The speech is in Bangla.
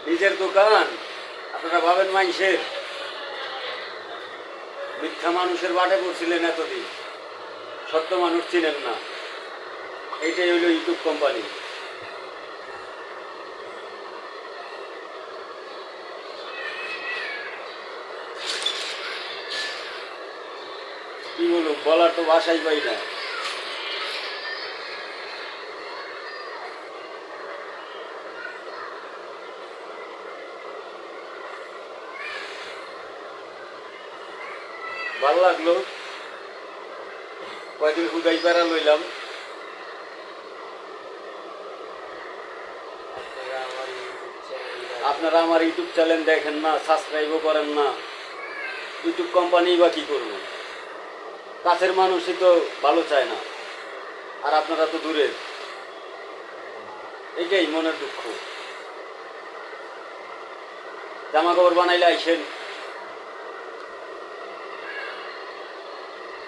নিজের দোকান আপনারা ভাবেন মানুষের, মিথ্যা মানুষের বাটে পড়ছিলেন এতদিন, সত্য মানুষ চিনেন না। এইটাই হইল ইউটিউব কোম্পানি। কি বলুন, বলার তো ভাষাই পাই না। ভাল লাগলো, কয়দিন হুদাই পেরা লইলাম। আপনারা আমার ইউটিউব চ্যানেল দেখেন না, সাবস্ক্রাইবও করেন না, ইউটিউব কোম্পানি বা কী করবো? কাছের মানুষই তো ভালো চায় না, আর আপনারা তো দূরের। এটাই মনের দুঃখ। জামা কাপড় বানাইলে আইসেন,